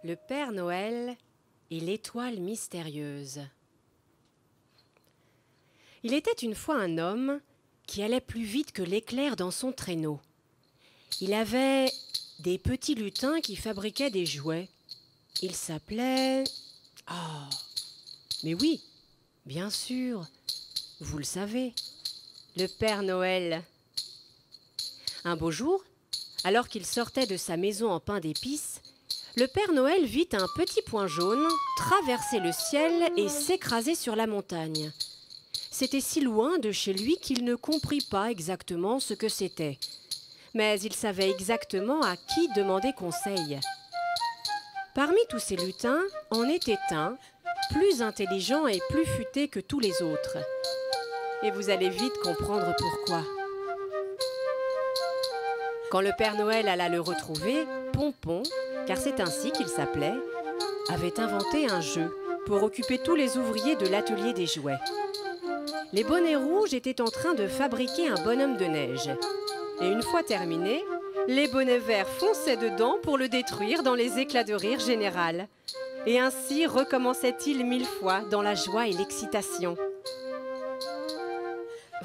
Le Père Noël et l'étoile mystérieuse. Il était une fois un homme qui allait plus vite que l'éclair dans son traîneau. Il avait des petits lutins qui fabriquaient des jouets. Il s'appelait... Ah, mais oui, bien sûr, vous le savez, le Père Noël. Un beau jour, alors qu'il sortait de sa maison en pain d'épices, le Père Noël vit un petit point jaune traverser le ciel et s'écraser sur la montagne. C'était si loin de chez lui qu'il ne comprit pas exactement ce que c'était. Mais il savait exactement à qui demander conseil. Parmi tous ces lutins, en était un, plus intelligent et plus futé que tous les autres. Et vous allez vite comprendre pourquoi. Quand le Père Noël alla le retrouver, Pompon, car c'est ainsi qu'il s'appelait, avait inventé un jeu pour occuper tous les ouvriers de l'atelier des jouets. Les bonnets rouges étaient en train de fabriquer un bonhomme de neige. Et une fois terminé, les bonnets verts fonçaient dedans pour le détruire dans les éclats de rire général. Et ainsi recommençait-il 1000 fois dans la joie et l'excitation.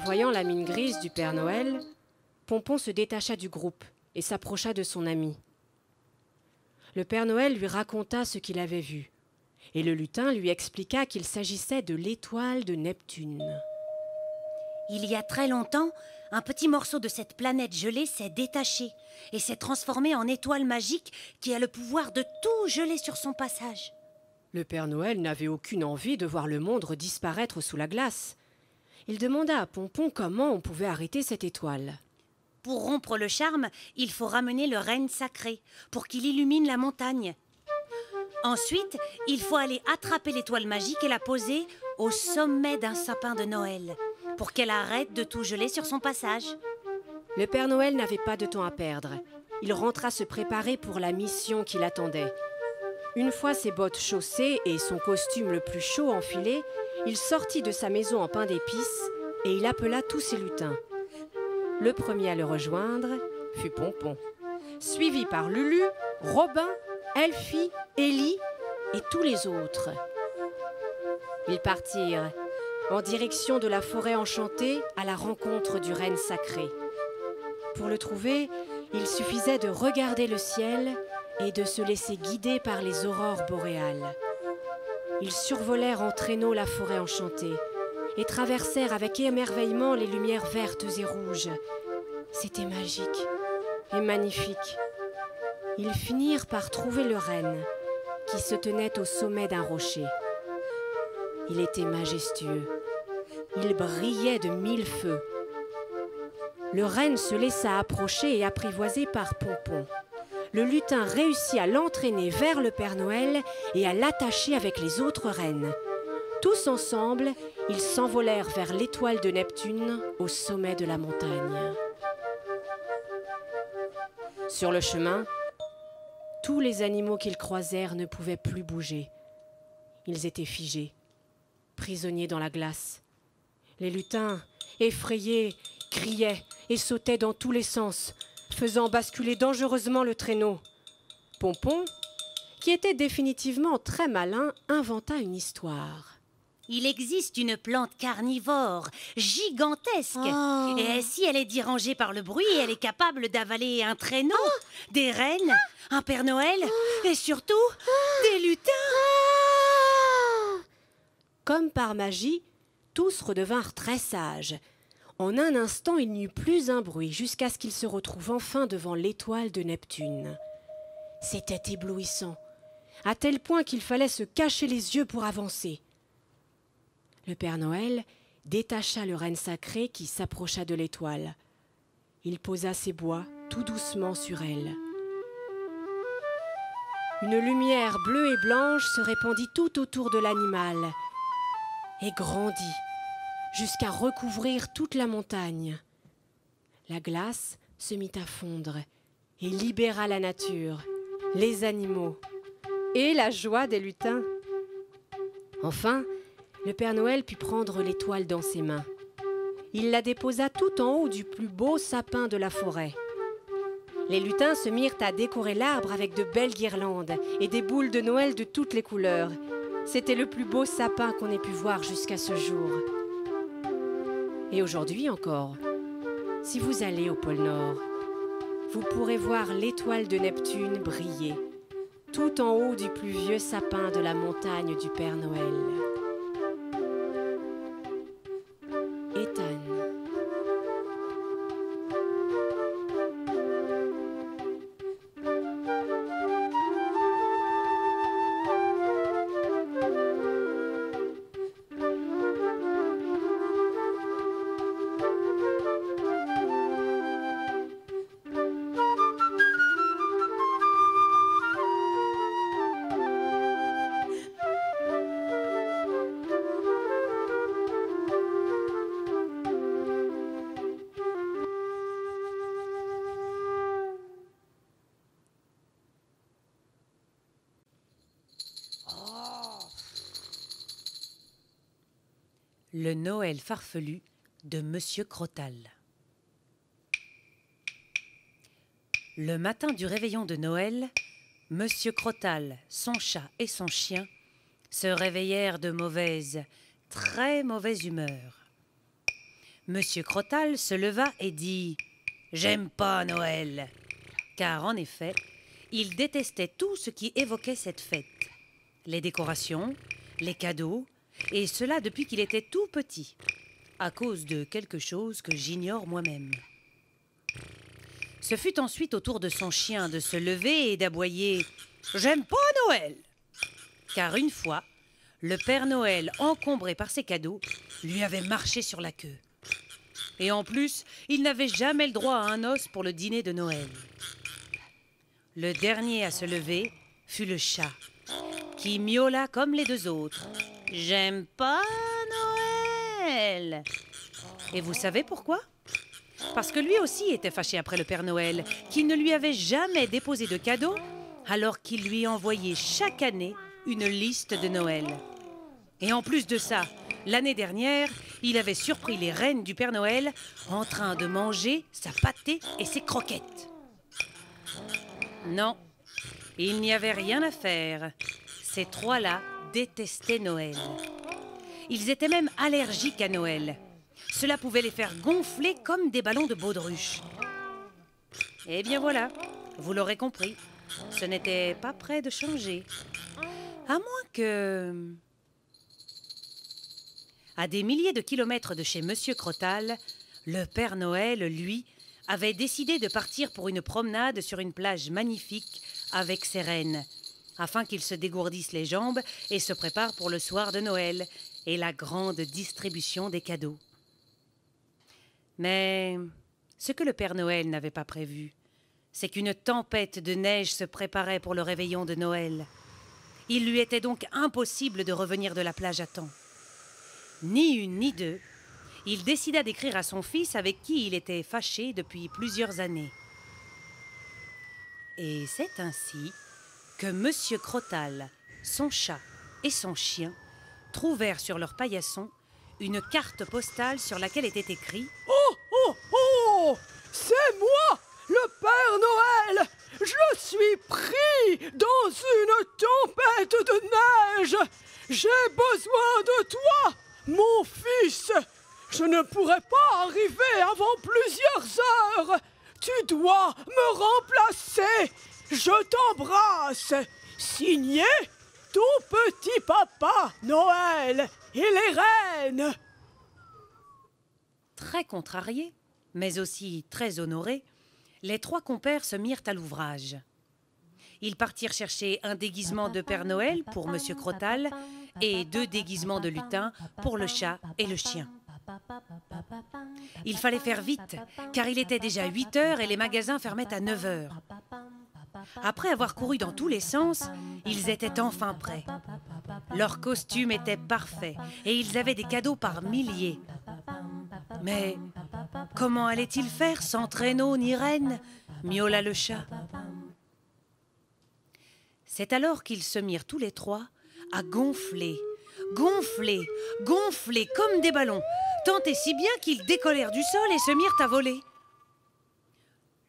Voyant la mine grise du Père Noël, Pompon se détacha du groupe et s'approcha de son ami. Le Père Noël lui raconta ce qu'il avait vu, et le lutin lui expliqua qu'il s'agissait de l'étoile de Neptune. Il y a très longtemps, un petit morceau de cette planète gelée s'est détaché et s'est transformé en étoile magique qui a le pouvoir de tout geler sur son passage. Le Père Noël n'avait aucune envie de voir le monde disparaître sous la glace. Il demanda à Pompon comment on pouvait arrêter cette étoile. Pour rompre le charme, il faut ramener le renne sacré pour qu'il illumine la montagne. Ensuite, il faut aller attraper l'étoile magique et la poser au sommet d'un sapin de Noël pour qu'elle arrête de tout geler sur son passage. Le Père Noël n'avait pas de temps à perdre. Il rentra se préparer pour la mission qui l'attendait. Une fois ses bottes chaussées et son costume le plus chaud enfilé, il sortit de sa maison en pain d'épices et il appela tous ses lutins. Le premier à le rejoindre fut Pompon, suivi par Lulu, Robin, Elfie, Élie et tous les autres. Ils partirent en direction de la forêt enchantée à la rencontre du renne sacré. Pour le trouver, il suffisait de regarder le ciel et de se laisser guider par les aurores boréales. Ils survolèrent en traîneau la forêt enchantée et traversèrent avec émerveillement les lumières vertes et rouges. C'était magique et magnifique. Ils finirent par trouver le renne qui se tenait au sommet d'un rocher. Il était majestueux. Il brillait de 1000 feux. Le renne se laissa approcher et apprivoiser par Pompon. Le lutin réussit à l'entraîner vers le Père Noël et à l'attacher avec les autres rennes. Tous ensemble, ils s'envolèrent vers l'étoile de Neptune au sommet de la montagne. Sur le chemin, tous les animaux qu'ils croisèrent ne pouvaient plus bouger. Ils étaient figés, prisonniers dans la glace. Les lutins, effrayés, criaient et sautaient dans tous les sens, faisant basculer dangereusement le traîneau. Pompon, qui était définitivement très malin, inventa une histoire. Il existe une plante carnivore, gigantesque. Oh. Et si elle est dérangée par le bruit, elle est capable d'avaler un traîneau, des rennes, un Père Noël et surtout des lutins. Comme par magie, tous redevinrent très sages. En un instant, il n'y eut plus un bruit jusqu'à ce qu'ils se retrouvent enfin devant l'étoile de Neptune. C'était éblouissant, à tel point qu'il fallait se cacher les yeux pour avancer. Le Père Noël détacha le renne sacré qui s'approcha de l'étoile. Il posa ses bois tout doucement sur elle. Une lumière bleue et blanche se répandit tout autour de l'animal et grandit jusqu'à recouvrir toute la montagne. La glace se mit à fondre et libéra la nature, les animaux et la joie des lutins. Enfin, le Père Noël put prendre l'étoile dans ses mains. Il la déposa tout en haut du plus beau sapin de la forêt. Les lutins se mirent à décorer l'arbre avec de belles guirlandes et des boules de Noël de toutes les couleurs. C'était le plus beau sapin qu'on ait pu voir jusqu'à ce jour. Et aujourd'hui encore, si vous allez au pôle Nord, vous pourrez voir l'étoile de Neptune briller, tout en haut du plus vieux sapin de la montagne du Père Noël. Ethan. Le Noël farfelu de Monsieur Crottal. Le matin du réveillon de Noël, Monsieur Crottal, son chat et son chien se réveillèrent de mauvaise, très mauvaise humeur. Monsieur Crottal se leva et dit « J'aime pas Noël !» Car en effet, il détestait tout ce qui évoquait cette fête. Les décorations, les cadeaux, et cela depuis qu'il était tout petit, à cause de quelque chose que j'ignore moi-même. Ce fut ensuite au tour de son chien de se lever et d'aboyer « J'aime pas Noël !» Car une fois, le Père Noël, encombré par ses cadeaux, lui avait marché sur la queue. Et en plus, il n'avait jamais le droit à un os pour le dîner de Noël. Le dernier à se lever fut le chat, qui miaula comme les deux autres. « J'aime pas Noël !» Et vous savez pourquoi ? Parce que lui aussi était fâché après le Père Noël, qui ne lui avait jamais déposé de cadeaux, alors qu'il lui envoyait chaque année une liste de Noël. Et en plus de ça, l'année dernière, il avait surpris les reines du Père Noël en train de manger sa pâtée et ses croquettes. Non, il n'y avait rien à faire. Ces trois-là détestaient Noël. Ils étaient même allergiques à Noël. Cela pouvait les faire gonfler comme des ballons de baudruche. Eh bien voilà, vous l'aurez compris, ce n'était pas près de changer. À moins que... À des milliers de kilomètres de chez Monsieur Crottal, le Père Noël, lui, avait décidé de partir pour une promenade sur une plage magnifique avec ses reines, afin qu'il se dégourdisse les jambes et se prépare pour le soir de Noël et la grande distribution des cadeaux. Mais ce que le Père Noël n'avait pas prévu, c'est qu'une tempête de neige se préparait pour le réveillon de Noël. Il lui était donc impossible de revenir de la plage à temps. Ni une ni deux, il décida d'écrire à son fils avec qui il était fâché depuis plusieurs années. Et c'est ainsi que Monsieur Crottal, son chat et son chien trouvèrent sur leur paillasson une carte postale sur laquelle était écrit « Oh, oh, oh! C'est moi, le Père Noël! Je suis pris dans une tempête de neige! J'ai besoin de toi, mon fils! Je ne pourrai pas arriver avant plusieurs heures! Tu dois me remplacer! Je t'embrasse! Signé ton petit papa Noël et les reines! » Très contrariés, mais aussi très honorés, les trois compères se mirent à l'ouvrage. Ils partirent chercher un déguisement de Père Noël pour Monsieur Crottal et 2 déguisements de lutin pour le chat et le chien. Il fallait faire vite, car il était déjà 8 heures et les magasins fermaient à 9 heures. Après avoir couru dans tous les sens, ils étaient enfin prêts. Leurs costumes étaient parfaits et ils avaient des cadeaux par milliers. Mais comment allaient-ils faire sans traîneau ni reine ? Miaula le chat. C'est alors qu'ils se mirent tous les trois à gonfler, gonfler, gonfler comme des ballons, tant et si bien qu'ils décollèrent du sol et se mirent à voler.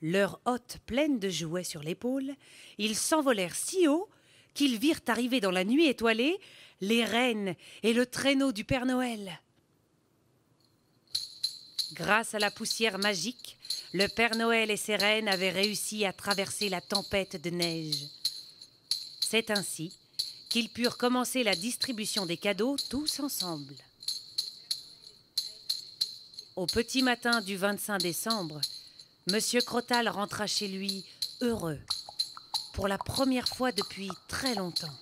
Leur hotte pleine de jouets sur l'épaule, ils s'envolèrent si haut qu'ils virent arriver dans la nuit étoilée les reines et le traîneau du Père Noël. Grâce à la poussière magique, le Père Noël et ses reines avaient réussi à traverser la tempête de neige. C'est ainsi qu'ils purent commencer la distribution des cadeaux tous ensemble. Au petit matin du 25 décembre, Monsieur Crottal rentra chez lui heureux, pour la première fois depuis très longtemps.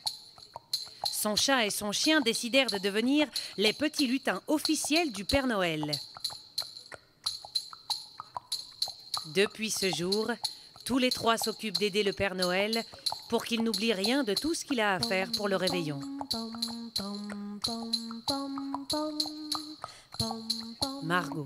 Son chat et son chien décidèrent de devenir les petits lutins officiels du Père Noël. Depuis ce jour, tous les trois s'occupent d'aider le Père Noël pour qu'il n'oublie rien de tout ce qu'il a à faire pour le réveillon. Margot.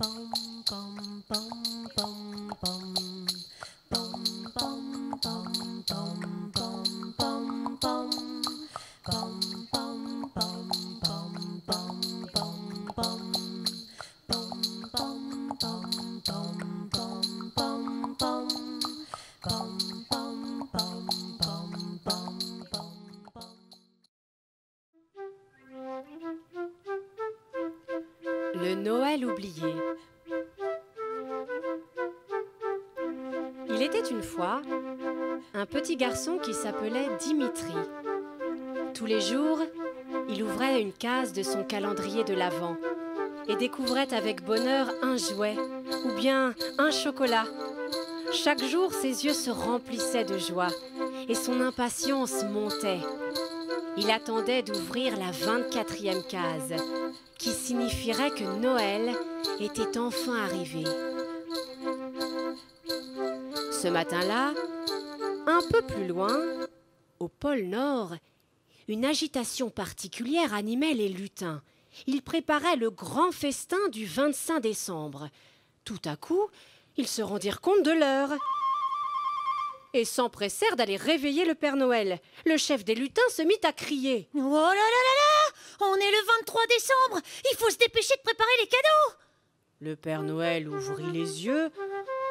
Le Noël oublié. Il était une fois un petit garçon qui s'appelait Dimitri. Tous les jours, il ouvrait une case de son calendrier de l'Avent et découvrait avec bonheur un jouet ou bien un chocolat. Chaque jour, ses yeux se remplissaient de joie et son impatience montait. Il attendait d'ouvrir la 24e case, qui signifierait que Noël était enfin arrivé. Ce matin-là, un peu plus loin, au pôle Nord, une agitation particulière animait les lutins. Ils préparaient le grand festin du 25 décembre. Tout à coup, ils se rendirent compte de l'heure et s'empressèrent d'aller réveiller le Père Noël. Le chef des lutins se mit à crier. « Oh là là là là! On est le 23 décembre! Il faut se dépêcher de préparer les cadeaux !» Le Père Noël ouvrit les yeux,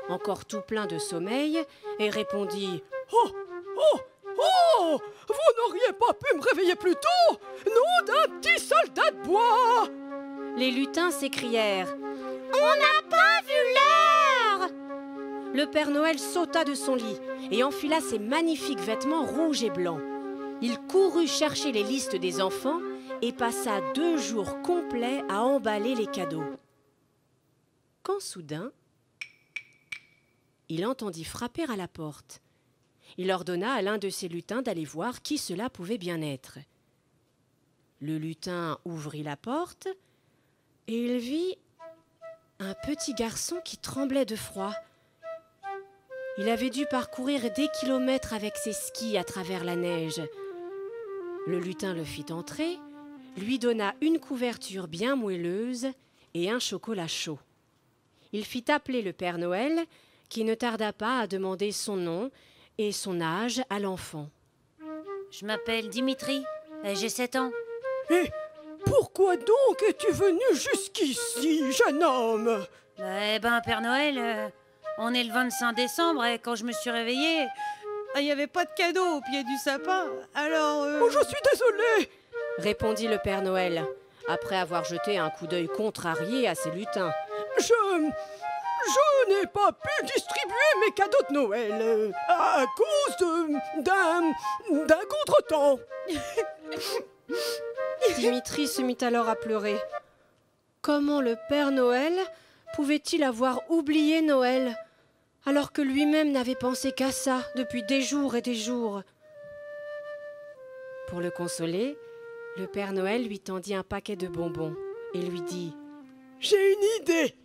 encore tout plein de sommeil, et répondit « Oh, oh, oh! Vous n'auriez pas pu me réveiller plus tôt? Nom d'un petit soldat de bois !» Les lutins s'écrièrent. « On n'a pas vu l'heure !» Le Père Noël sauta de son lit et enfila ses magnifiques vêtements rouges et blancs. Il courut chercher les listes des enfants et passa 2 jours complets à emballer les cadeaux. Quand soudain, il entendit frapper à la porte. Il ordonna à l'un de ses lutins d'aller voir qui cela pouvait bien être. Le lutin ouvrit la porte et il vit un petit garçon qui tremblait de froid. Il avait dû parcourir des kilomètres avec ses skis à travers la neige. Le lutin le fit entrer, lui donna une couverture bien moelleuse et un chocolat chaud. Il fit appeler le Père Noël, qui ne tarda pas à demander son nom et son âge à l'enfant. « Je m'appelle Dimitri, et j'ai 7 ans. »« Et pourquoi donc es-tu venu jusqu'ici, jeune homme ?»« Eh ben, Père Noël, on est le 25 décembre et quand je me suis réveillée, il n'y avait pas de cadeau au pied du sapin, alors... Oh, je suis désolé !» répondit le Père Noël, après avoir jeté un coup d'œil contrarié à ses lutins. Je n'ai pas pu distribuer mes cadeaux de Noël à cause d'un contretemps. Dimitri se mit alors à pleurer. Comment le Père Noël pouvait-il avoir oublié Noël, alors que lui-même n'avait pensé qu'à ça depuis des jours et des jours? Pour le consoler, le Père Noël lui tendit un paquet de bonbons et lui dit « J'ai une idée.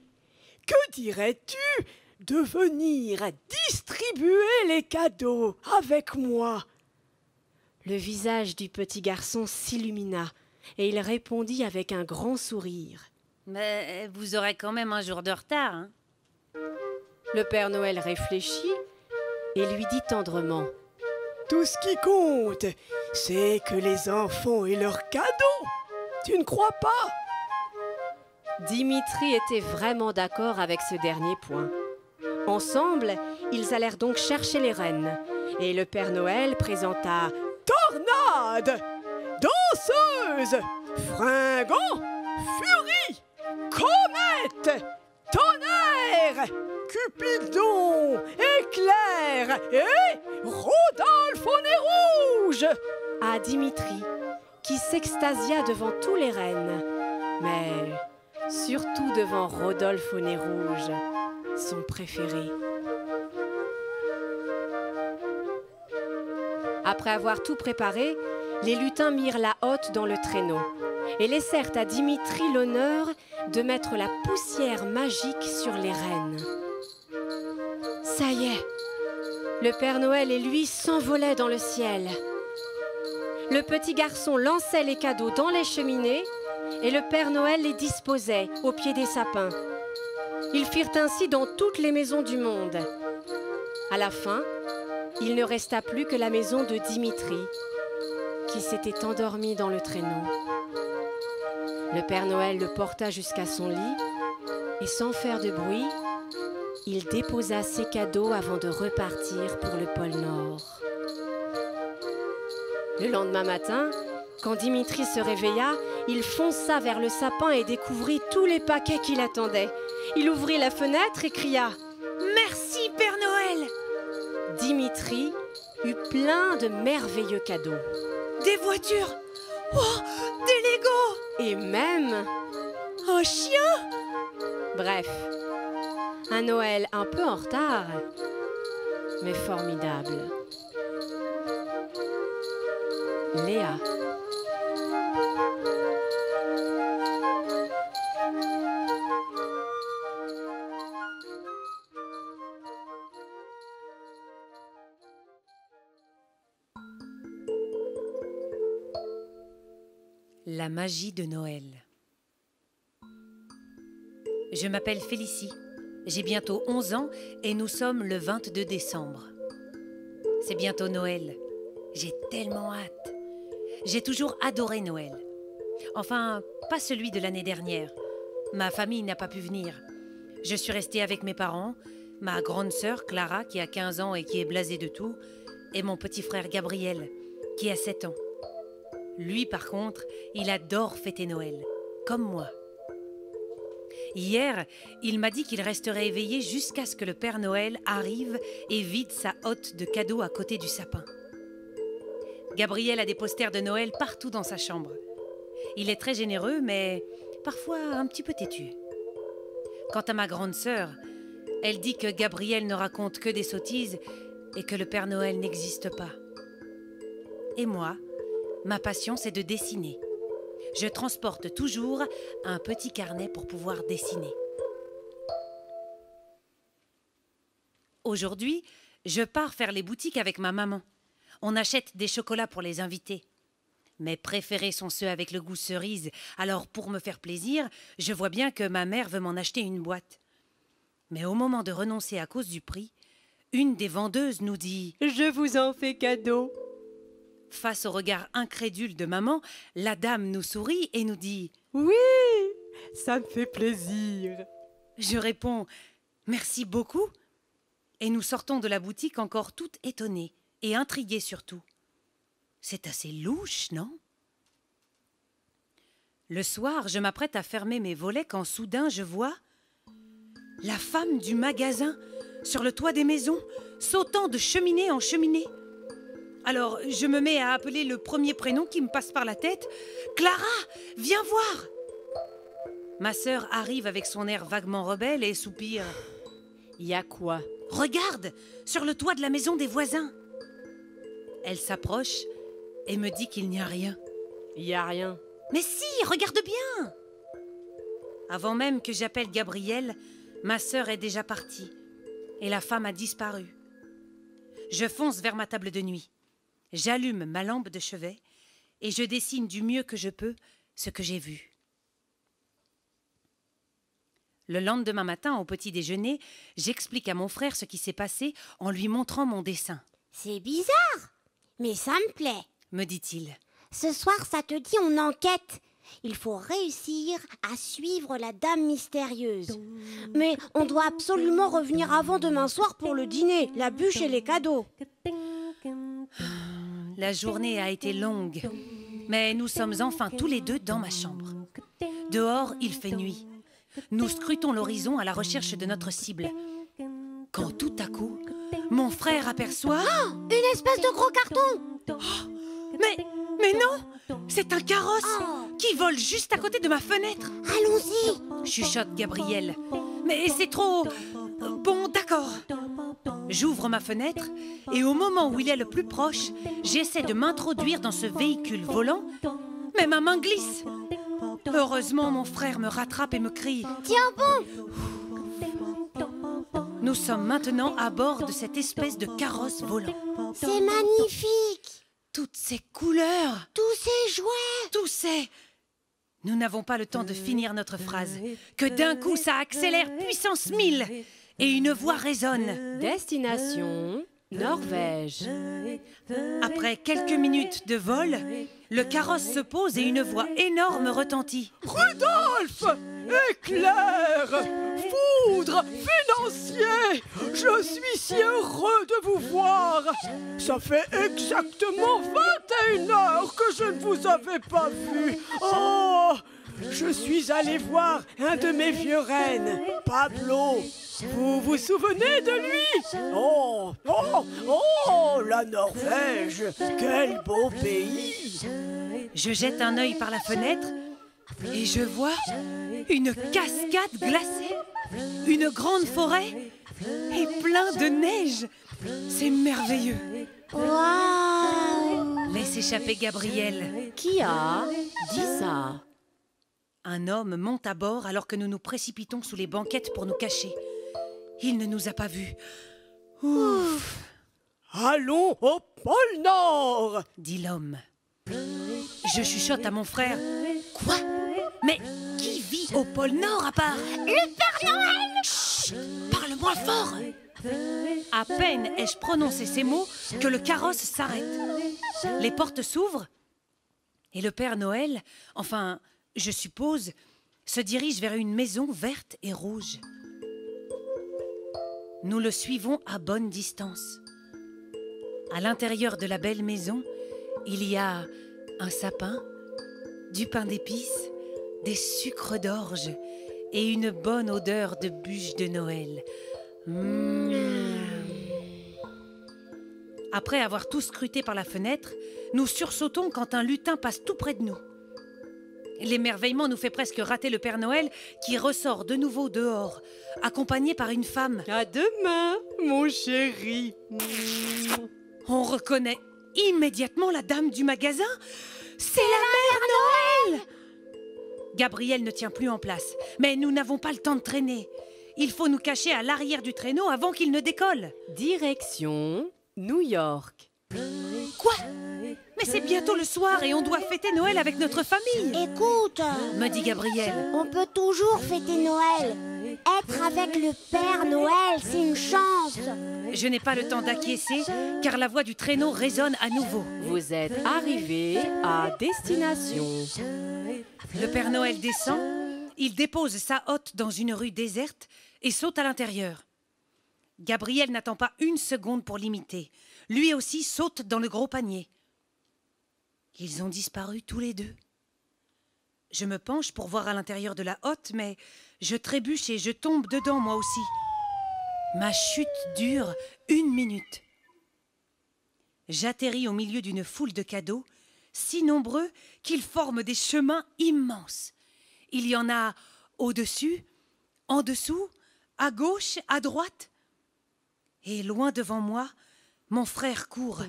Que dirais-tu de venir distribuer les cadeaux avec moi ?» Le visage du petit garçon s'illumina et il répondit avec un grand sourire. « Mais vous aurez quand même un jour de retard, hein ?» Le Père Noël réfléchit et lui dit tendrement. « Tout ce qui compte, c'est que les enfants aient leurs cadeaux. Tu ne crois pas ?» Dimitri était vraiment d'accord avec ce dernier point. Ensemble, ils allèrent donc chercher les rennes. Et le Père Noël présenta Tornade, danseuse, fringant, furie, comète, tonnerre, Cupidon, éclair et Rodolphe au nez rouge à Dimitri, qui s'extasia devant tous les rennes, mais surtout devant Rodolphe au nez rouge, son préféré. Après avoir tout préparé, les lutins mirent la hotte dans le traîneau et laissèrent à Dimitri l'honneur de mettre la poussière magique sur les rennes. Ça y est, le Père Noël et lui s'envolaient dans le ciel. Le petit garçon lançait les cadeaux dans les cheminées et le Père Noël les disposait au pied des sapins. Ils firent ainsi dans toutes les maisons du monde. À la fin, il ne resta plus que la maison de Dimitri, qui s'était endormi dans le traîneau. Le Père Noël le porta jusqu'à son lit et sans faire de bruit, il déposa ses cadeaux avant de repartir pour le pôle Nord. Le lendemain matin, quand Dimitri se réveilla, il fonça vers le sapin et découvrit tous les paquets qui l'attendaient. Il ouvrit la fenêtre et cria « Merci, Père Noël !» Dimitri eut plein de merveilleux cadeaux. Des voitures, oh, des Legos Et même un chien. Bref, un Noël un peu en retard, mais formidable. Léa. La magie de Noël. Je m'appelle Félicie. J'ai bientôt 11 ans et nous sommes le 22 décembre. C'est bientôt Noël. J'ai tellement hâte. J'ai toujours adoré Noël. Enfin, pas celui de l'année dernière. Ma famille n'a pas pu venir. Je suis restée avec mes parents, ma grande sœur Clara qui a 15 ans et qui est blasée de tout, et mon petit frère Gabriel qui a 7 ans. Lui, par contre, il adore fêter Noël, comme moi. Hier, il m'a dit qu'il resterait éveillé jusqu'à ce que le Père Noël arrive et vide sa hotte de cadeaux à côté du sapin. Gabriel a des posters de Noël partout dans sa chambre. Il est très généreux, mais parfois un petit peu têtu. Quant à ma grande sœur, elle dit que Gabriel ne raconte que des sottises et que le Père Noël n'existe pas. Et moi, ma passion, c'est de dessiner. Je transporte toujours un petit carnet pour pouvoir dessiner. Aujourd'hui, je pars faire les boutiques avec ma maman. On achète des chocolats pour les invités. Mes préférés sont ceux avec le goût cerise, alors pour me faire plaisir, je vois bien que ma mère veut m'en acheter une boîte. Mais au moment de renoncer à cause du prix, une des vendeuses nous dit « Je vous en fais cadeau !» Face au regard incrédule de maman, la dame nous sourit et nous dit « Oui, ça me fait plaisir !» Je réponds « Merci beaucoup !» Et nous sortons de la boutique encore toutes étonnées et intriguées surtout. C'est assez louche, non? Le soir, je m'apprête à fermer mes volets quand soudain je vois la femme du magasin sur le toit des maisons, sautant de cheminée en cheminée. Alors, je me mets à appeler le premier prénom qui me passe par la tête. « Clara, viens voir !» Ma sœur arrive avec son air vaguement rebelle et soupire. « Y a quoi ?»« Regarde, sur le toit de la maison des voisins !» Elle s'approche et me dit qu'il n'y a rien. « Y a rien. »« Mais si, regarde bien !» Avant même que j'appelle Gabriel, ma sœur est déjà partie et la femme a disparu. Je fonce vers ma table de nuit. J'allume ma lampe de chevet et je dessine du mieux que je peux ce que j'ai vu. Le lendemain matin, au petit déjeuner, j'explique à mon frère ce qui s'est passé en lui montrant mon dessin. « C'est bizarre, mais ça me plaît, » me dit-il. « Ce soir, ça te dit on enquête. Il faut réussir à suivre la dame mystérieuse. Mais on doit absolument revenir avant demain soir pour le dîner, la bûche et les cadeaux. La journée a été longue, mais nous sommes enfin tous les deux dans ma chambre. Dehors, il fait nuit. Nous scrutons l'horizon à la recherche de notre cible. Quand tout à coup, mon frère aperçoit... Oh, une espèce de gros carton! Oh, mais non! C'est un carrosse qui vole juste à côté de ma fenêtre. Allons-y! Chuchote Gabrielle. Mais c'est trop... Bon, d'accord. J'ouvre ma fenêtre et au moment où il est le plus proche, j'essaie de m'introduire dans ce véhicule volant, mais ma main glisse. Heureusement, mon frère me rattrape et me crie « Tiens bon! » Nous sommes maintenant à bord de cette espèce de carrosse volant. C'est magnifique! Toutes ces couleurs, Tous ces jouets! tous ces... Nous n'avons pas le temps de finir notre phrase, que d'un coup ça accélère puissance 1000 et une voix résonne. Destination Norvège. Après quelques minutes de vol, le carrosse se pose et une voix énorme retentit. Rudolf! Éclair! Foudre! Financier! Je suis si heureux de vous voir! Ça fait exactement 21 heures que je ne vous avais pas vu! Oh! Je suis allé voir un de mes vieux rennes, Pablo. Vous vous souvenez de lui? Oh, oh, oh, la Norvège! Quel beau pays! Je jette un œil par la fenêtre et je vois une cascade glacée, une grande forêt et plein de neige. C'est merveilleux. Waouh! Laisse échapper Gabrielle. Qui a dit ça? Un homme monte à bord alors que nous nous précipitons sous les banquettes pour nous cacher. Il ne nous a pas vus. Ouf, Allons au pôle Nord! dit l'homme. Je chuchote à mon frère. Quoi? Mais qui vit au pôle Nord à part le Père Noël? Chut, parle moins fort. À peine ai-je prononcé ces mots que le carrosse s'arrête. Les portes s'ouvrent et le Père Noël, enfin, je suppose, se dirige vers une maison verte et rouge. Nous le suivons à bonne distance. À l'intérieur de la belle maison, il y a un sapin, du pain d'épices, des sucres d'orge et une bonne odeur de bûches de Noël. Après avoir tout scruté par la fenêtre, nous sursautons quand un lutin passe tout près de nous. L'émerveillement nous fait presque rater le Père Noël qui ressort de nouveau dehors, accompagné par une femme. À demain, mon chéri. On reconnaît immédiatement la dame du magasin. C'est la Mère Noël! Gabrielle ne tient plus en place, mais nous n'avons pas le temps de traîner. Il faut nous cacher à l'arrière du traîneau avant qu'il ne décolle. Direction New York. Quoi? Mais c'est bientôt le soir et on doit fêter Noël avec notre famille, Écoute, me dit Gabrielle. on peut toujours fêter Noël. Être avec le Père Noël, c'est une chance. Je n'ai pas le temps d'acquiescer car la voix du traîneau résonne à nouveau. Vous êtes arrivé à destination. Le Père Noël descend, il dépose sa hotte dans une rue déserte et saute à l'intérieur. Gabriel n'attend pas une seconde pour l'imiter. Lui aussi saute dans le gros panier. Ils ont disparu tous les deux. Je me penche pour voir à l'intérieur de la hotte, mais je trébuche et je tombe dedans moi aussi. Ma chute dure 1 minute. J'atterris au milieu d'une foule de cadeaux, si nombreux qu'ils forment des chemins immenses. Il y en a au-dessus, en dessous, à gauche, à droite. Et loin devant moi, mon frère court.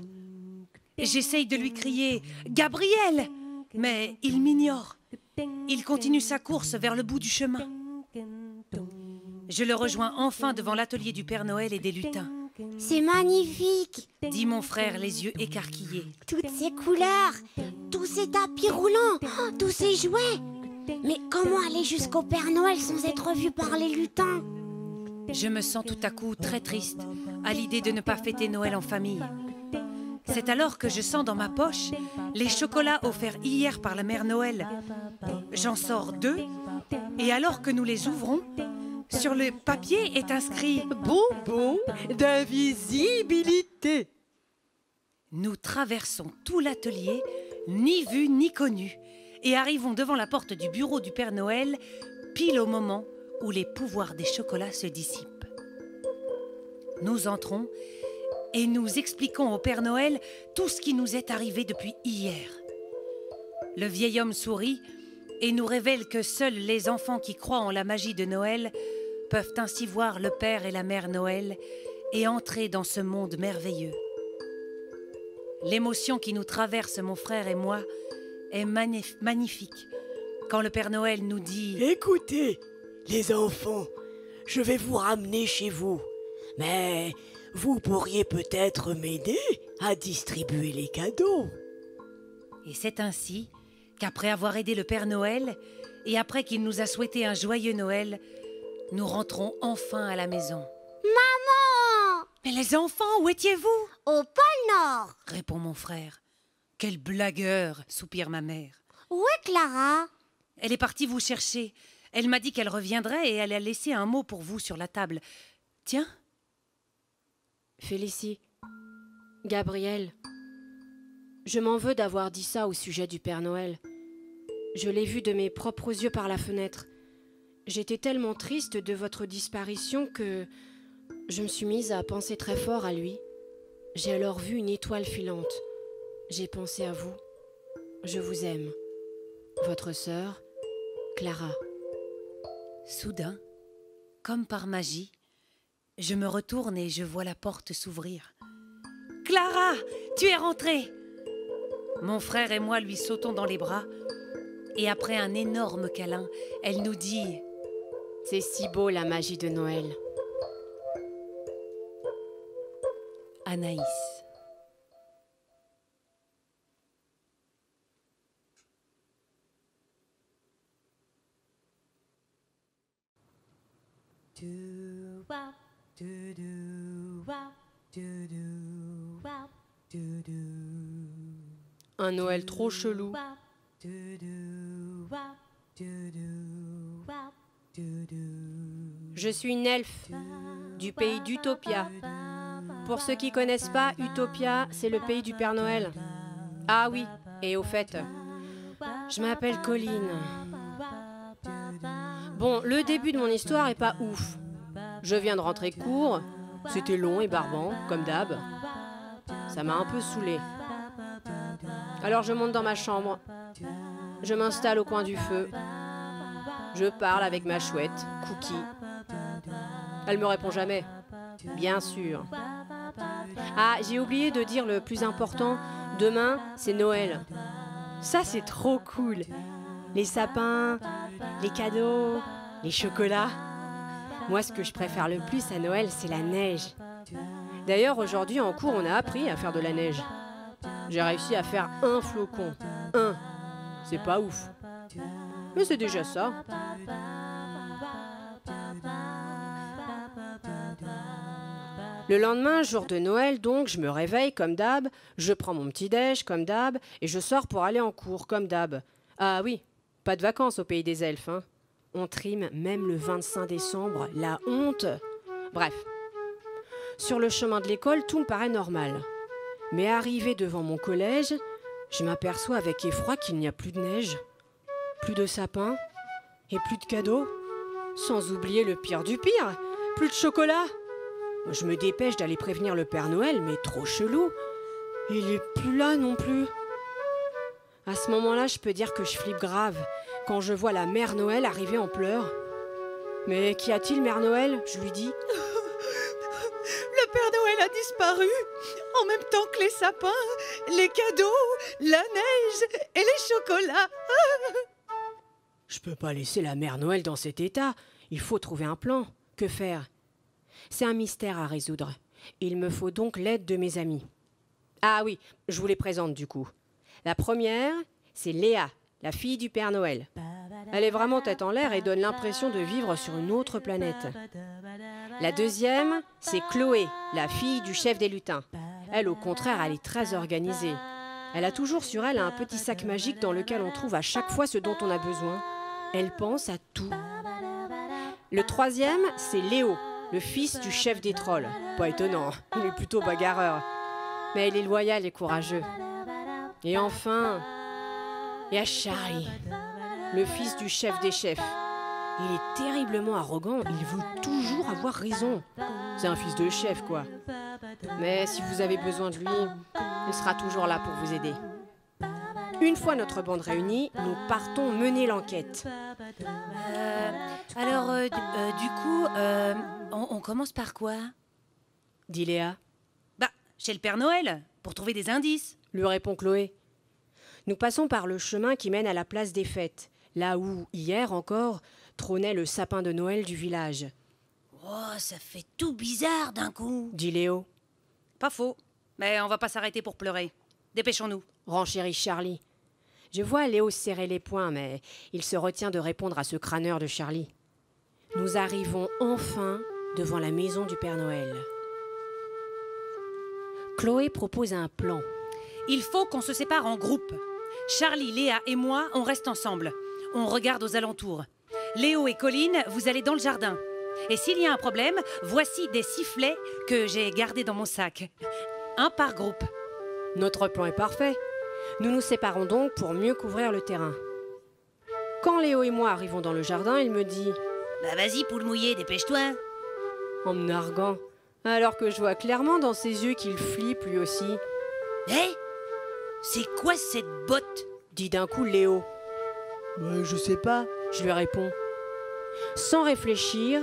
J'essaye de lui crier « Gabriel !» mais il m'ignore. Il continue sa course vers le bout du chemin. Je le rejoins enfin devant l'atelier du Père Noël et des lutins. C'est magnifique. Dit mon frère, les yeux écarquillés. Toutes ces couleurs, tous ces tapis roulants, tous ces jouets. Mais comment aller jusqu'au Père Noël sans être vu par les lutins? Je me sens tout à coup très triste à l'idée de ne pas fêter Noël en famille. C'est alors que je sens dans ma poche les chocolats offerts hier par la mère Noël. J'en sors 2, et alors que nous les ouvrons, sur le papier est inscrit « Bonbon d'invisibilité ». Nous traversons tout l'atelier, ni vu ni connu, et arrivons devant la porte du bureau du Père Noël, pile au moment où les pouvoirs des chocolats se dissipent. Nous entrons et nous expliquons au Père Noël tout ce qui nous est arrivé depuis hier. Le vieil homme sourit et nous révèle que seuls les enfants qui croient en la magie de Noël peuvent ainsi voir le Père et la Mère Noël et entrer dans ce monde merveilleux. L'émotion qui nous traverse, mon frère et moi, est magnifique quand le Père Noël nous dit « Écoutez, les enfants, je vais vous ramener chez vous, mais vous pourriez peut-être m'aider à distribuer les cadeaux. » Et c'est ainsi qu'après avoir aidé le Père Noël et après qu'il nous a souhaité un joyeux Noël, nous rentrons enfin à la maison. Maman! Mais les enfants, où étiez-vous? Au pôle Nord. Répond mon frère. Quel blagueur, soupire ma mère. Où est Clara? Elle est partie vous chercher. Elle m'a dit qu'elle reviendrait et elle a laissé un mot pour vous sur la table. Tiens. Félicie, Gabriel, je m'en veux d'avoir dit ça au sujet du Père Noël. Je l'ai vu de mes propres yeux par la fenêtre. J'étais tellement triste de votre disparition que je me suis mise à penser très fort à lui. J'ai alors vu une étoile filante. J'ai pensé à vous. Je vous aime. Votre sœur, Clara. Soudain, comme par magie, je me retourne et je vois la porte s'ouvrir. « Clara, tu es rentrée !» Mon frère et moi lui sautons dans les bras et après un énorme câlin, elle nous dit « C'est si beau la magie de Noël. » Anaïs. Un Noël trop chelou. Je suis une elfe du pays d'Utopia. Pour ceux qui connaissent pas, Utopia, c'est le pays du Père Noël. Ah oui, et au fait, je m'appelle Colline. Bon, le début de mon histoire est pas ouf. Je viens de rentrer court, c'était long et barbant, comme d'hab. Ça m'a un peu saoulée. Alors je monte dans ma chambre, je m'installe au coin du feu, je parle avec ma chouette, Cookie. Elle me répond jamais, bien sûr. Ah, j'ai oublié de dire le plus important, demain c'est Noël. Ça c'est trop cool. Les sapins, les cadeaux, les chocolats. Moi ce que je préfère le plus à Noël c'est la neige. D'ailleurs aujourd'hui en cours on a appris à faire de la neige. J'ai réussi à faire un flocon. Un. C'est pas ouf. Mais c'est déjà ça. Le lendemain, jour de Noël, donc, je me réveille comme d'hab, je prends mon petit déj comme d'hab, et je sors pour aller en cours comme d'hab. Ah oui, pas de vacances au pays des elfes, hein. On trime même le 25 décembre, la honte. Bref. Sur le chemin de l'école, tout me paraît normal. Mais arrivé devant mon collège, je m'aperçois avec effroi qu'il n'y a plus de neige, plus de sapins et plus de cadeaux. Sans oublier le pire du pire, plus de chocolat. Je me dépêche d'aller prévenir le Père Noël, mais trop chelou. Il est plus là non plus. À ce moment-là, je peux dire que je flippe grave quand je vois la Mère Noël arriver en pleurs. Mais qu'y a-t-il, Mère Noël? Je lui dis. Le Père Noël a disparu, en même temps que les sapins, les cadeaux, la neige et les chocolats. Je peux pas laisser la Mère Noël dans cet état. Il faut trouver un plan. Que faire? C'est un mystère à résoudre. Il me faut donc l'aide de mes amis. Ah oui, je vous les présente du coup. La première, c'est Léa, la fille du Père Noël. Elle est vraiment tête en l'air et donne l'impression de vivre sur une autre planète. La deuxième, c'est Chloé, la fille du chef des lutins. Elle, au contraire, elle est très organisée. Elle a toujours sur elle un petit sac magique dans lequel on trouve à chaque fois ce dont on a besoin. Elle pense à tout. Le troisième, c'est Léo, le fils du chef des trolls. Pas étonnant, il est plutôt bagarreur. Mais il est loyal et courageux. Et enfin, il y a Charlie, le fils du chef des chefs. Il est terriblement arrogant, il veut toujours avoir raison. C'est un fils de chef, quoi. Mais si vous avez besoin de lui, il sera toujours là pour vous aider. Une fois notre bande réunie, nous partons mener l'enquête. On commence par quoi? Dit Léa. Bah, chez le Père Noël, pour trouver des indices. Lui répond Chloé. Nous passons par le chemin qui mène à la place des fêtes, là où, hier encore, trônait le sapin de Noël du village. Oh, ça fait tout bizarre d'un coup. Dit Léo. Pas faux, mais on va pas s'arrêter pour pleurer. Dépêchons-nous. Renchérit Charlie. Je vois Léo serrer les poings, mais il se retient de répondre à ce crâneur de Charlie. Nous arrivons enfin devant la maison du Père Noël. Chloé propose un plan. Il faut qu'on se sépare en groupe. Charlie, Léa et moi, on reste ensemble. On regarde aux alentours. Léo et Colline, vous allez dans le jardin. Et s'il y a un problème, voici des sifflets que j'ai gardés dans mon sac. Un par groupe. Notre plan est parfait. Nous nous séparons donc pour mieux couvrir le terrain. Quand Léo et moi arrivons dans le jardin, il me dit « Bah vas-y, poule mouillée, dépêche-toi !» en me narguant, alors que je vois clairement dans ses yeux qu'il flippe lui aussi. « Hé, c'est quoi cette botte ?» dit d'un coup Léo. Je sais pas. Je lui réponds. Sans réfléchir,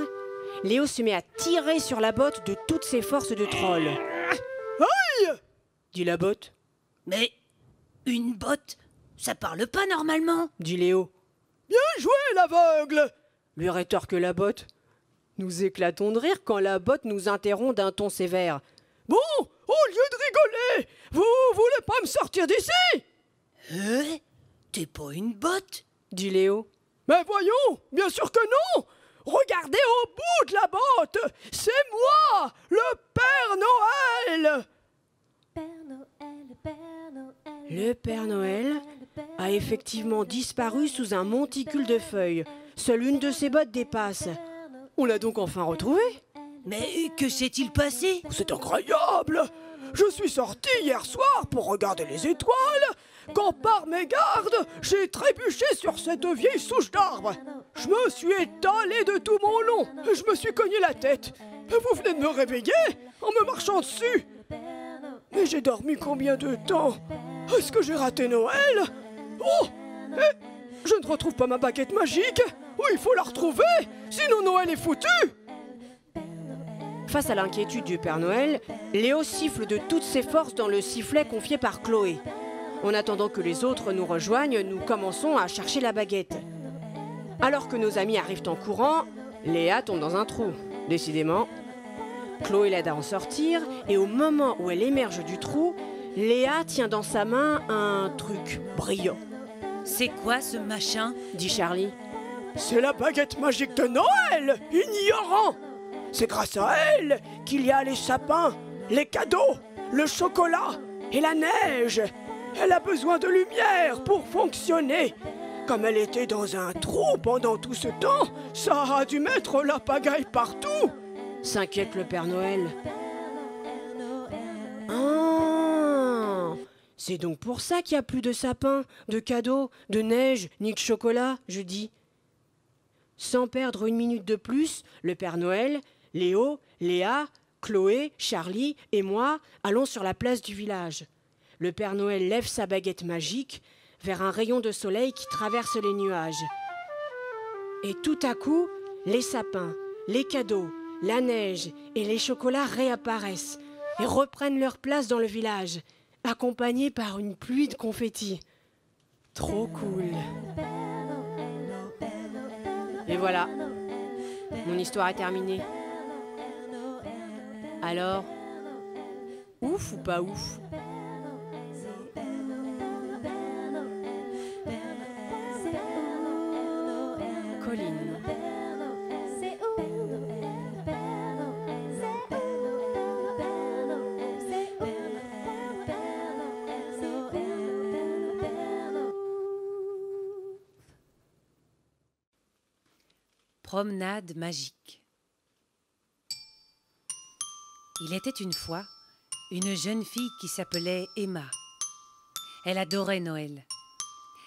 Léo se met à tirer sur la botte de toutes ses forces de troll. Aïe! Dit la botte. Mais une botte, ça parle pas normalement. Dit Léo. Bien joué, l'aveugle! Lui rétorque la botte. Nous éclatons de rire quand la botte nous interrompt d'un ton sévère. Bon, au lieu de rigoler, vous voulez pas me sortir d'ici? T'es pas une botte? Dit Léo. Mais voyons, bien sûr que non! Regardez au bout de la botte! C'est moi, le Père Noël! Le Père Noël a effectivement disparu sous un monticule de feuilles. Seule une de ses bottes dépasse. On l'a donc enfin retrouvé. Mais que s'est-il passé? C'est incroyable! Je suis sorti hier soir pour regarder les étoiles, quand par mégarde, j'ai trébuché sur cette vieille souche d'arbre. Je me suis étalé de tout mon long, et je me suis cogné la tête. Vous venez de me réveiller en me marchant dessus. Mais j'ai dormi combien de temps? Est-ce que j'ai raté Noël? Oh! Je ne retrouve pas ma baguette magique. Oui, il faut la retrouver, sinon Noël est foutu. Face à l'inquiétude du Père Noël, Léo siffle de toutes ses forces dans le sifflet confié par Chloé. En attendant que les autres nous rejoignent, nous commençons à chercher la baguette. Alors que nos amis arrivent en courant, Léa tombe dans un trou. Décidément, Chloé l'aide à en sortir, et au moment où elle émerge du trou, Léa tient dans sa main un truc brillant. C'est quoi ce machin? Dit Charlie. C'est la baguette magique de Noël, ignorant! C'est grâce à elle qu'il y a les sapins, les cadeaux, le chocolat et la neige. Elle a besoin de lumière pour fonctionner. Comme elle était dans un trou pendant tout ce temps, ça a dû mettre la pagaille partout. S'inquiète le Père Noël. Ah, c'est donc pour ça qu'il n'y a plus de sapins, de cadeaux, de neige, ni de chocolat, je dis. Sans perdre une minute de plus, le Père Noël, Léo, Léa, Chloé, Charlie et moi allons sur la place du village. Le Père Noël lève sa baguette magique vers un rayon de soleil qui traverse les nuages. Et tout à coup, les sapins, les cadeaux, la neige et les chocolats réapparaissent et reprennent leur place dans le village, accompagnés par une pluie de confettis. Trop cool. Et voilà, mon histoire est terminée. Alors, ouf ou pas ouf? Colline. promenade magique. Il était une fois une jeune fille qui s'appelait Emma. Elle adorait Noël.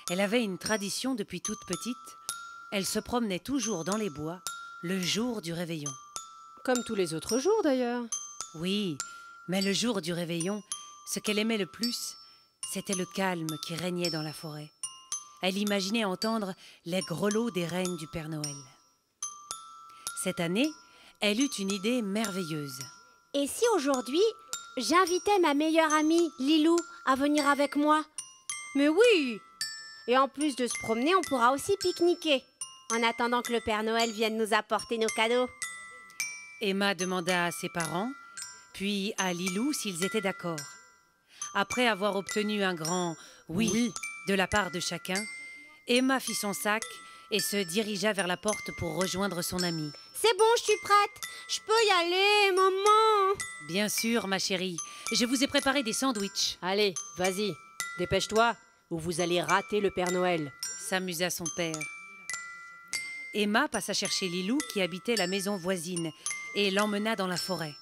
Elle avait une tradition depuis toute petite. Elle se promenait toujours dans les bois le jour du réveillon. Comme tous les autres jours d'ailleurs. Oui, mais le jour du réveillon, ce qu'elle aimait le plus, c'était le calme qui régnait dans la forêt. Elle imaginait entendre les grelots des reines du Père Noël. Cette année, elle eut une idée merveilleuse. Et si aujourd'hui, j'invitais ma meilleure amie, Lilou, à venir avec moi? Mais oui! Et en plus de se promener, on pourra aussi pique-niquer, en attendant que le Père Noël vienne nous apporter nos cadeaux. Emma demanda à ses parents, puis à Lilou s'ils étaient d'accord. Après avoir obtenu un grand « oui » de la part de chacun, Emma fit son sac et se dirigea vers la porte pour rejoindre son amie. C'est bon, je suis prête. Je peux y aller, maman. Bien sûr, ma chérie, je vous ai préparé des sandwichs. Allez, vas-y, dépêche-toi, ou vous allez rater le Père Noël. S'amusa son père. Emma passa chercher Lilou qui habitait la maison voisine et l'emmena dans la forêt.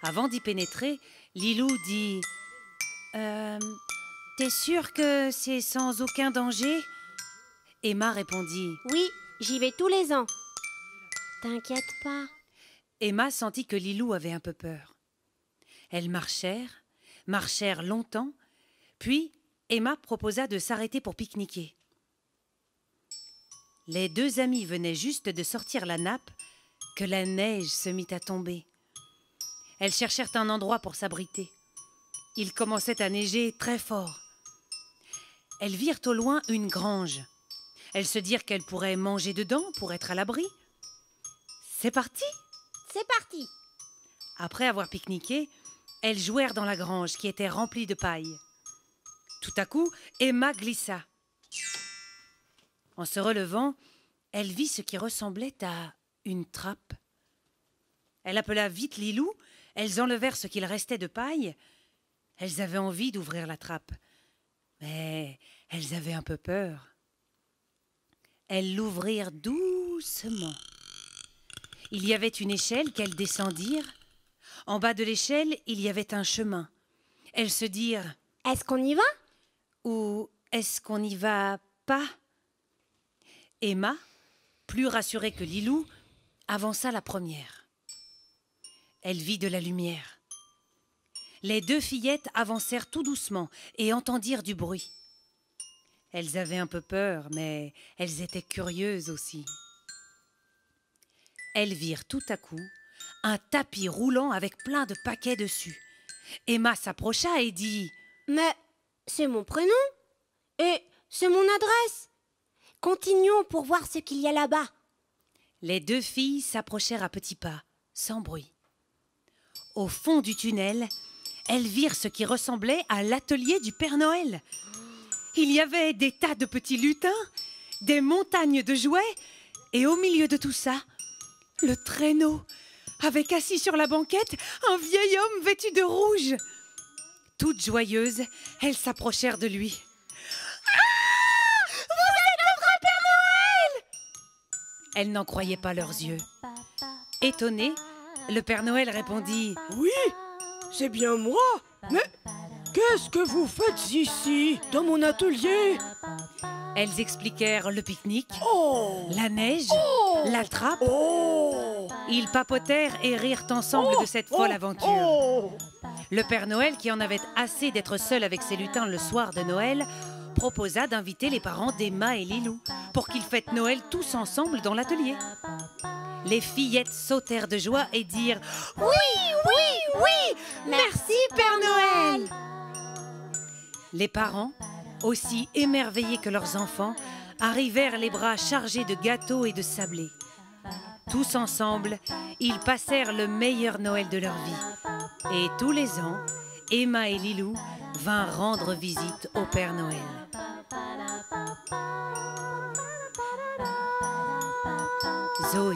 Avant d'y pénétrer, Lilou dit « T'es sûre que c'est sans aucun danger ?» Emma répondit « Oui, j'y vais tous les ans. T'inquiète pas. » Emma sentit que Lilou avait un peu peur. Elles marchèrent longtemps, puis Emma proposa de s'arrêter pour pique-niquer. Les deux amies venaient juste de sortir la nappe que la neige se mit à tomber. Elles cherchèrent un endroit pour s'abriter. Il commençait à neiger très fort. Elles virent au loin une grange. Elles se dirent qu'elles pourraient manger dedans pour être à l'abri. C'est parti! C'est parti. Après avoir pique-niqué, elles jouèrent dans la grange qui était remplie de paille. Tout à coup, Emma glissa. En se relevant, elle vit ce qui ressemblait à une trappe. Elle appela vite Lilou, elles enlevèrent ce qu'il restait de paille. Elles avaient envie d'ouvrir la trappe, mais elles avaient un peu peur. Elles l'ouvrirent doucement. Il y avait une échelle qu'elles descendirent. En bas de l'échelle, il y avait un chemin. Elles se dirent « Est-ce qu'on y va ?» ou « Est-ce qu'on n'y va pas ?» Emma, plus rassurée que Lilou, avança la première. Elle vit de la lumière. Les deux fillettes avancèrent tout doucement et entendirent du bruit. Elles avaient un peu peur, mais elles étaient curieuses aussi. Elles virent tout à coup un tapis roulant avec plein de paquets dessus. Emma s'approcha et dit « Mais c'est mon prénom et c'est mon adresse. Continuons pour voir ce qu'il y a là-bas. » Les deux filles s'approchèrent à petits pas, sans bruit. Au fond du tunnel, elles virent ce qui ressemblait à l'atelier du Père Noël. Il y avait des tas de petits lutins, des montagnes de jouets, et au milieu de tout ça, le traîneau, avec assis sur la banquette un vieil homme vêtu de rouge. Toutes joyeuses, elles s'approchèrent de lui. « Ah! Vous êtes notre Père Noël !» Elles n'en croyaient pas leurs yeux. Étonnées, le Père Noël répondit « Oui, c'est bien moi, mais qu'est-ce que vous faites ici, dans mon atelier ?» Elles expliquèrent le pique-nique, Oh, la neige, la trappe. oh, Ils papotèrent et rirent ensemble de cette folle aventure. oh. Le Père Noël, qui en avait assez d'être seul avec ses lutins le soir de Noël, proposa d'inviter les parents d'Emma et Lilou pour qu'ils fêtent Noël tous ensemble dans l'atelier. Les fillettes sautèrent de joie et dirent « Oui, oui, oui! Merci, Père Noël !» Les parents, aussi émerveillés que leurs enfants, arrivèrent les bras chargés de gâteaux et de sablés. Tous ensemble, ils passèrent le meilleur Noël de leur vie. Et tous les ans, Emma et Lilou vinrent rendre visite au Père Noël. Zoé.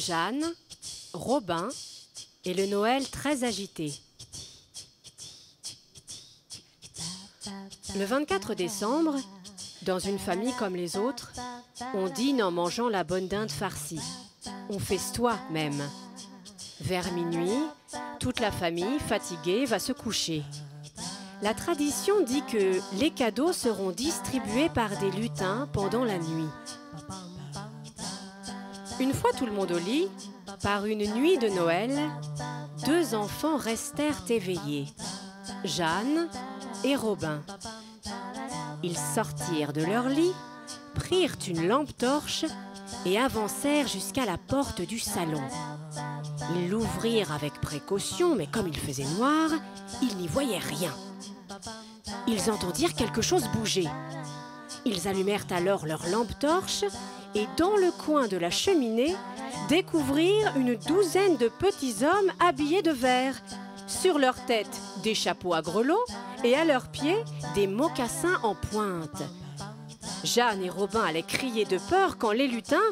Jeanne, Robin et le Noël très agité. Le 24 décembre, dans une famille comme les autres, on dîne en mangeant la bonne dinde farcie. On festoie même. Vers minuit, toute la famille, fatiguée, va se coucher. La tradition dit que les cadeaux seront distribués par des lutins pendant la nuit. Une fois tout le monde au lit, par une nuit de Noël, 2 enfants restèrent éveillés, Jeanne et Robin. Ils sortirent de leur lit, prirent une lampe torche et avancèrent jusqu'à la porte du salon. Ils l'ouvrirent avec précaution, mais comme il faisait noir, ils n'y voyaient rien. Ils entendirent quelque chose bouger. Ils allumèrent alors leur lampe torche et dans le coin de la cheminée, découvrirent une douzaine de petits hommes habillés de vert. Sur leur tête, des chapeaux à grelots et à leurs pieds, des mocassins en pointe. Jeanne et Robin allaient crier de peur quand les lutins,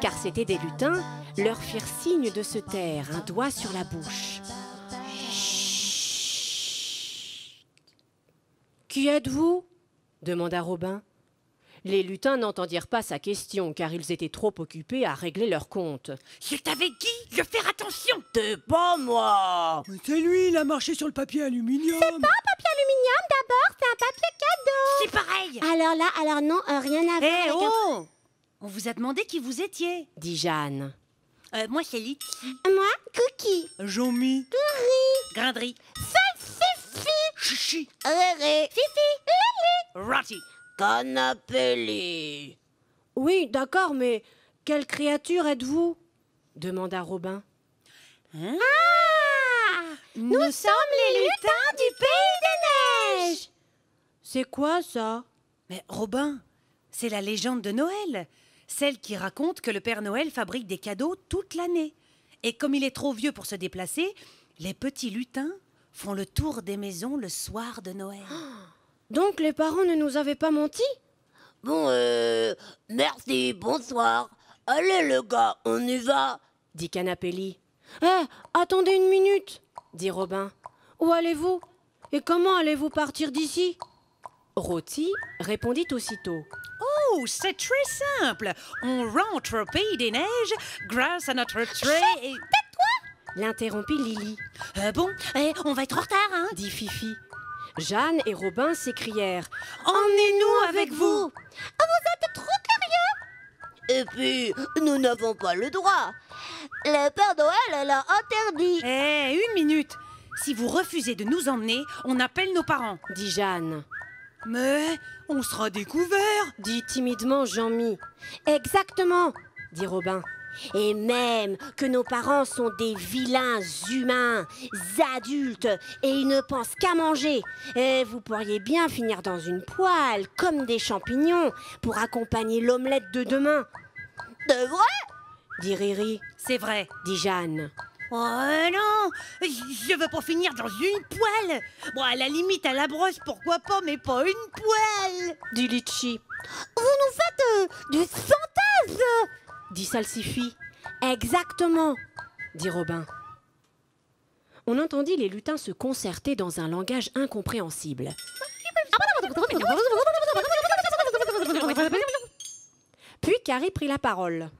car c'étaient des lutins, leur firent signe de se taire, un doigt sur la bouche. Chut. Qui êtes-vous ? Demanda Robin. Les lutins n'entendirent pas sa question, car ils étaient trop occupés à régler leur compte. Je t'avais dit de faire attention. C'est pas moi ! C'est lui, il a marché sur le papier aluminium. C'est pas un papier aluminium d'abord, c'est un papier cadeau. C'est pareil. Alors non, rien à voir Eh avec oh! On vous a demandé qui vous étiez. Dit Jeanne. Moi, c'est Litchi. Moi, Cookie. Jean-Mi. Grinderie. Fifi. Chichi. Réré. Fifi. Rotty. Canapelli. Oui, d'accord, mais quelle créature êtes-vous ? Demanda Robin. Hein? Ah, nous sommes les lutins du Pays des Neiges. C'est quoi ça ? Mais Robin, c'est la légende de Noël. Celle qui raconte que le Père Noël fabrique des cadeaux toute l'année. Et comme il est trop vieux pour se déplacer, les petits lutins font le tour des maisons le soir de Noël. Donc les parents ne nous avaient pas menti ? Bon, merci, bonsoir. Allez, le gars, on y va. Dit Canapelli. Attendez une minute, dit Robin. Où allez-vous ? Et comment allez-vous partir d'ici ? Rôti répondit aussitôt. Oh, c'est très simple. On rentre au Pays des Neiges grâce à notre trait et... L'interrompit Lily, Bon, on va être en retard, hein? dit Fifi. Jeanne et Robin s'écrièrent. Emmenez-nous avec vous. Et puis, nous n'avons pas le droit. Le Père Noël l'a interdit. Une minute. Si vous refusez de nous emmener, on appelle nos parents. Dit Jeanne. Mais on sera découvert. Dit timidement Jean-Mi. Exactement. Dit Robin. Et même que nos parents sont des vilains humains, adultes, et ils ne pensent qu'à manger. Et vous pourriez bien finir dans une poêle, comme des champignons, pour accompagner l'omelette de demain. C'est vrai? Dit Riri. C'est vrai. Dit Jeanne. Oh non, je veux pas finir dans une poêle. Bon, à la limite, à la brosse, pourquoi pas, mais pas une poêle. Dit Litchi. Vous nous faites du fantasme. Dit Salsifi. Exactement. Dit Robin. On entendit les lutins se concerter dans un langage incompréhensible. Puis Carrie prit la parole.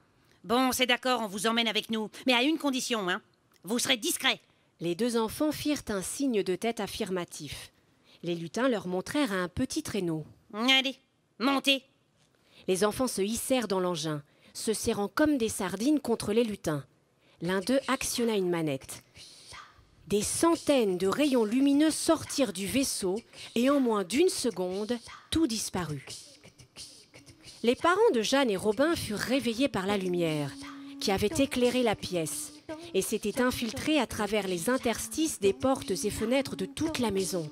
Bon, c'est d'accord, on vous emmène avec nous. Mais à une condition, hein. Vous serez discrets. Les 2 enfants firent un signe de tête affirmatif. Les lutins leur montrèrent un petit traîneau. Allez, montez. Les enfants se hissèrent dans l'engin, se serrant comme des sardines contre les lutins. L'un d'eux actionna une manette. Des centaines de rayons lumineux sortirent du vaisseau et en moins d'1 seconde, tout disparut. Les parents de Jeanne et Robin furent réveillés par la lumière, qui avait éclairé la pièce, et s'était infiltrée à travers les interstices des portes et fenêtres de toute la maison.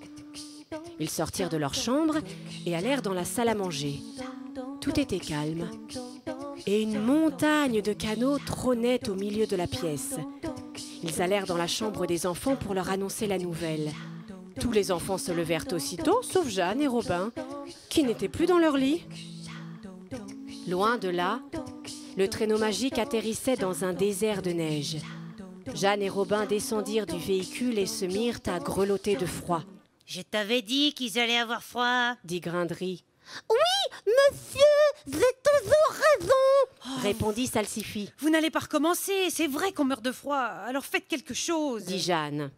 Ils sortirent de leur chambre et allèrent dans la salle à manger. Tout était calme, et une montagne de canaux trônait au milieu de la pièce. Ils allèrent dans la chambre des enfants pour leur annoncer la nouvelle. Tous les enfants se levèrent aussitôt, sauf Jeanne et Robin, qui n'étaient plus dans leur lit. Loin de là, Le traîneau magique atterrissait dans un désert de neige. Jeanne et Robin descendirent du véhicule et se mirent à grelotter de froid. « Je t'avais dit qu'ils allaient avoir froid !» dit Grindry. « Oui, monsieur, j'ai toujours raison !» répondit Salsify. Vous n'allez pas recommencer, c'est vrai qu'on meurt de froid, alors faites quelque chose. Dit Jeanne.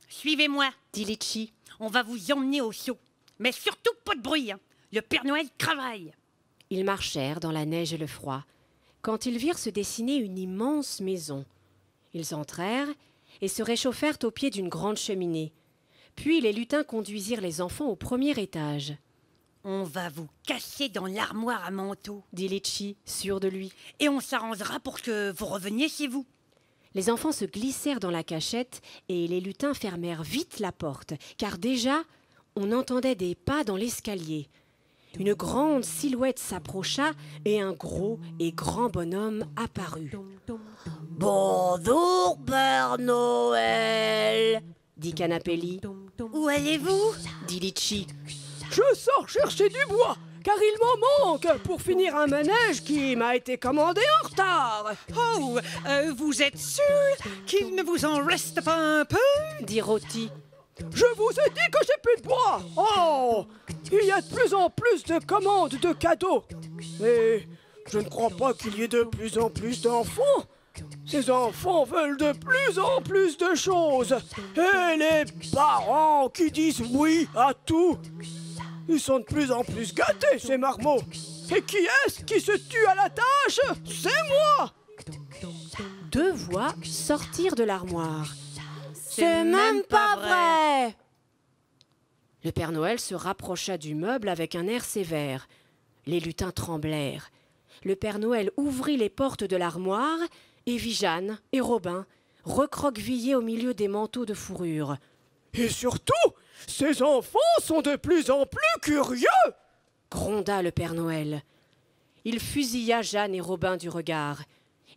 Suivez-moi, dit Litchi. On va vous emmener au saut. Mais surtout pas de bruit, hein. Le Père Noël travaille. Ils marchèrent dans la neige et le froid, quand ils virent se dessiner une immense maison. Ils entrèrent et se réchauffèrent au pied d'une grande cheminée. Puis les lutins conduisirent les enfants au premier étage. On va vous cacher dans l'armoire à manteau, dit Litchi, sûr de lui. Et on s'arrangera pour que vous reveniez chez vous. Les enfants se glissèrent dans la cachette et les lutins fermèrent vite la porte, car déjà, on entendait des pas dans l'escalier. Une grande silhouette s'approcha et un gros et grand bonhomme apparut. « Bonjour, Père Noël !» dit Canapelli. « Où allez-vous » dit Litchi. « Je sors chercher du bois, car il m'en manque pour finir un manège qui m'a été commandé en retard. » « Oh, vous êtes sûr qu'il ne vous en reste pas un peu ?» dit Rôti. « Je vous ai dit que j'ai plus de bois. Oh, il y a de plus en plus de commandes de cadeaux. Mais je ne crois pas qu'il y ait de plus en plus d'enfants. Ces enfants veulent de plus en plus de choses. Et les parents qui disent oui à tout. Ils sont de plus en plus gâtés, ces marmots. Et qui est-ce qui se tue à la tâche? C'est moi !» Deux voix sortirent de l'armoire. C'est même pas vrai. Le Père Noël se rapprocha du meuble avec un air sévère. Les lutins tremblèrent. Le Père Noël ouvrit les portes de l'armoire et vit Jeanne et Robin recroquevillés au milieu des manteaux de fourrure. « Et surtout, ces enfants sont de plus en plus curieux !» gronda le Père Noël. Il fusilla Jeanne et Robin du regard.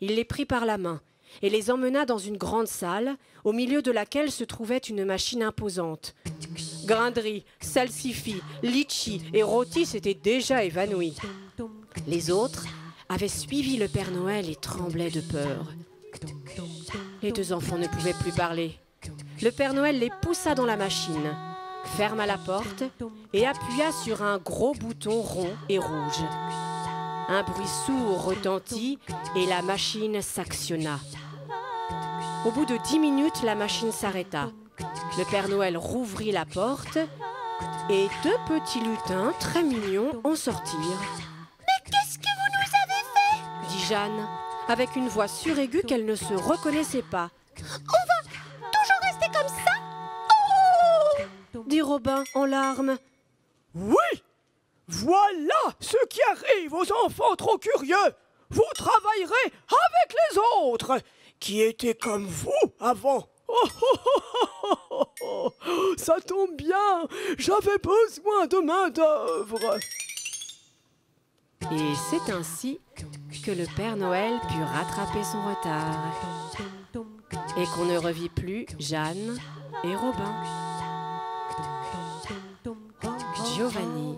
Il les prit par la main et les emmena dans une grande salle, au milieu de laquelle se trouvait une machine imposante. Grindry, Salsify, Litchi et Rôti s'étaient déjà évanouis. Les autres avaient suivi le Père Noël et tremblaient de peur. Les deux enfants ne pouvaient plus parler. Le Père Noël les poussa dans la machine, ferma la porte et appuya sur un gros bouton rond et rouge. Un bruit sourd retentit et la machine s'actionna. Au bout de 10 minutes, la machine s'arrêta. Le Père Noël rouvrit la porte et deux petits lutins très mignons en sortirent. « Mais qu'est-ce que vous nous avez fait ?» dit Jeanne, avec une voix suraiguë qu'elle ne se reconnaissait pas. « On va toujours rester comme ça ?» dit Robin en larmes. « Oui, voilà ce qui arrive aux enfants trop curieux. Vous travaillerez avec les autres, qui étaient comme vous avant. » Ça tombe bien, j'avais besoin de main-d'œuvre. Et c'est ainsi que le Père Noël put rattraper son retard et qu'on ne revit plus Jeanne et Robin. Giovanni.